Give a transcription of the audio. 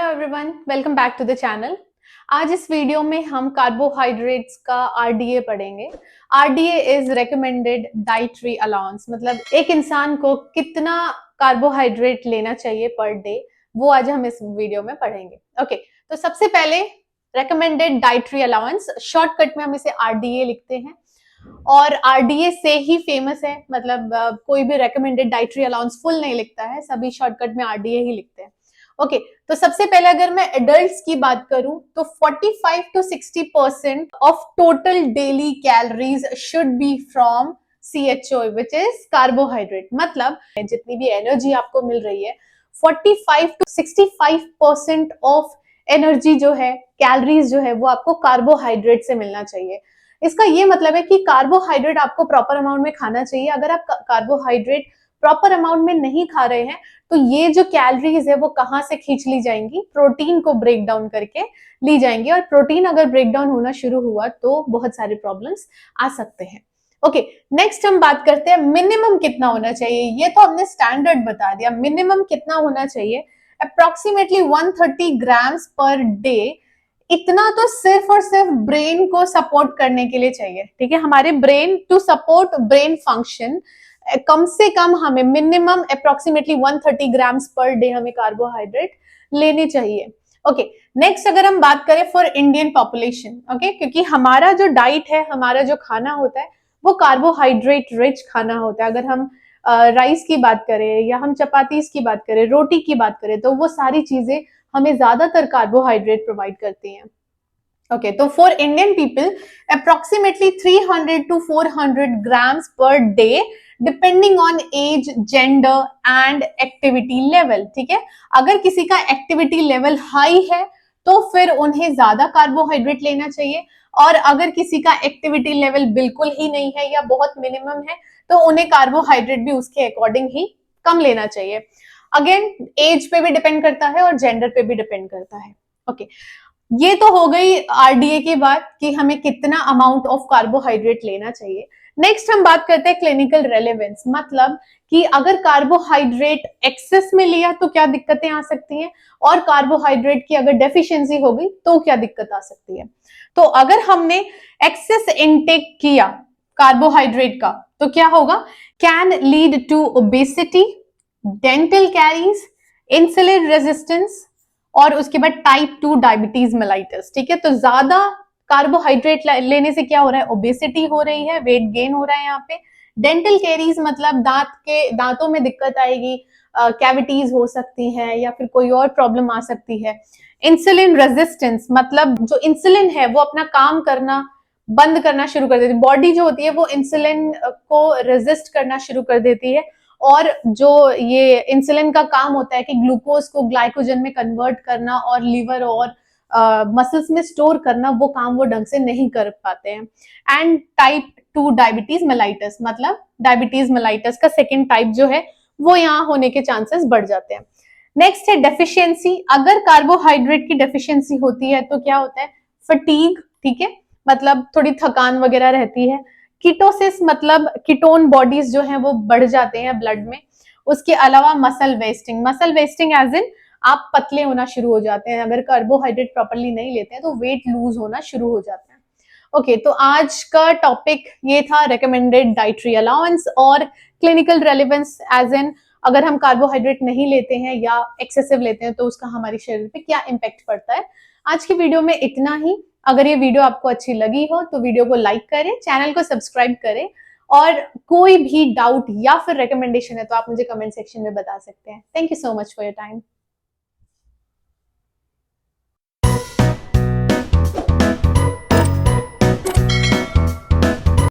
Hello everyone, welcome back to the channel. आज इस video में हम कार्बोहाइड्रेट्स का आरडीए पढ़ेंगे। RDA is recommended dietary allowance, मतलब एक इंसान को कितना कार्बोहाइड्रेट लेना चाहिए पर डे, वो आज हम इस वीडियो में पढ़ेंगे। ओके, तो सबसे पहले रेकमेंडेड डाइटरी अलाउंस, शॉर्टकट में हम इसे आरडीए लिखते हैं और आरडीए से ही फेमस है। मतलब कोई भी रेकमेंडेड डाइटरी अलाउंस फुल नहीं लिखता है, सभी शॉर्टकट में आरडीए ही लिखते हैं। ओके, तो सबसे पहले अगर मैं एडल्ट्स की बात करूं तो 45 to 60% of total daily calories should be from CHO which is carbohydrate. मतलब जितनी भी एनर्जी आपको मिल रही है 45 to 65% ऑफ एनर्जी जो है, कैलोरीज जो है, वो आपको कार्बोहाइड्रेट से मिलना चाहिए। इसका ये मतलब है कि कार्बोहाइड्रेट आपको प्रॉपर अमाउंट में खाना चाहिए। अगर आप कार्बोहाइड्रेट प्रॉपर अमाउंट में नहीं खा रहे हैं तो ये जो कैलोरीज है वो कहां से खींच ली जाएंगी, प्रोटीन को ब्रेक डाउन करके ली जाएंगी, और प्रोटीन अगर ब्रेक डाउन होना शुरू हुआ तो बहुत सारे प्रॉब्लम्स आ सकते हैं। ओके, नेक्स्ट हम बात करते हैं मिनिमम कितना होना चाहिए। ये तो हमने स्टैंडर्ड बता दिया, मिनिमम कितना होना चाहिए। Approximately 130 grams per day. इतना तो सिर्फ और सिर्फ ब्रेन को सपोर्ट करने के लिए चाहिए। ठीक है, हमारे brain to support brain function कम से कम हमें minimum approximately 130 grams per day हमें कार्बोहाइड्रेट लेने चाहिए। ओके, नेक्स्ट अगर हम बात करें फॉर इंडियन पॉपुलेशन, ओके, क्योंकि हमारा जो डाइट है, हमारा जो खाना होता है वो कार्बोहाइड्रेट रिच खाना होता है। अगर हम राइस की बात करें या हम चपातीस की बात करें, रोटी की बात करें, तो वो सारी चीजें हमें ज्यादातर कार्बोहाइड्रेट प्रोवाइड करती हैं। ओके, तो for Indian people approximately 300 to 400 grams per day depending on age, gender and activity level. ठीक है, अगर किसी का एक्टिविटी लेवल हाई है तो फिर उन्हें ज्यादा कार्बोहाइड्रेट लेना चाहिए, और अगर किसी का एक्टिविटी लेवल बिल्कुल ही नहीं है या बहुत मिनिमम है तो उन्हें कार्बोहाइड्रेट भी उसके अकॉर्डिंग ही कम लेना चाहिए। अगेन एज पे भी डिपेंड करता है और जेंडर पे भी डिपेंड करता है। ओके, ये तो हो गई आरडीए की बात कि हमें कितना अमाउंट ऑफ कार्बोहाइड्रेट लेना चाहिए। नेक्स्ट हम बात करते हैं क्लिनिकल रेलेवेंस, मतलब कि अगर कार्बोहाइड्रेट एक्सेस में लिया तो क्या दिक्कतें आ सकती हैं, और कार्बोहाइड्रेट की अगर डेफिशिएंसी हो गई तो क्या दिक्कत आ सकती है। तो अगर हमने एक्सेस इनटेक किया कार्बोहाइड्रेट का तो क्या होगा, can lead to obesity, dental caries, insulin resistance, और उसके बाद टाइप 2 डायबिटीज मेलाइटस। ठीक है, तो ज्यादा कार्बोहाइड्रेट लेने से क्या हो रहा है, ओबेसिटी हो रही है, वेट गेन हो रहा है। यहाँ पे डेंटल कैरीज मतलब दांतों में दिक्कत आएगी, कैविटीज हो सकती है या फिर कोई और प्रॉब्लम आ सकती है। इंसुलिन रेजिस्टेंस मतलब जो इंसुलिन है वो अपना काम करना बंद करना शुरू कर देती है। बॉडी जो होती है वो इंसुलिन को रेजिस्ट करना शुरू कर देती है, और जो ये इंसुलिन का काम होता है कि ग्लूकोज को ग्लाइकोजन में कन्वर्ट करना और लीवर और मसल्स में स्टोर करना, वो काम वो ढंग से नहीं कर पाते हैं। एंड टाइप 2 डायबिटीज मेलाइटस मतलब डायबिटीज मेलाइटस का सेकेंड टाइप जो है वो यहाँ होने के चांसेस बढ़ जाते हैं। नेक्स्ट है डेफिशिएंसी। अगर कार्बोहाइड्रेट की डेफिशिएंसी होती है तो क्या होता है, फटीग। ठीक है, मतलब थोड़ी थकान वगैरह रहती है। कीटोसिस मतलब कीटोन बॉडीज जो हैं वो बढ़ जाते हैं ब्लड में। उसके अलावा muscle wasting, muscle wasting as in आप पतले होना शुरू हो जाते हैं। अगर कार्बोहाइड्रेट प्रॉपर्ली नहीं लेते हैं तो वेट लूज होना शुरू हो जाता है। ओके, तो आज का टॉपिक ये था रिकमेंडेड डाइटरी अलाउंस और क्लिनिकल रेलेवेंस एज इन अगर हम कार्बोहाइड्रेट नहीं लेते हैं या एक्सेसिव लेते हैं तो उसका हमारे शरीर पे क्या इम्पैक्ट पड़ता है। आज की वीडियो में इतना ही। अगर ये वीडियो आपको अच्छी लगी हो तो वीडियो को लाइक करें, चैनल को सब्सक्राइब करें, और कोई भी डाउट या फिर रिकमेंडेशन है तो आप मुझे कमेंट सेक्शन में बता सकते हैं। Thank you so much for your time.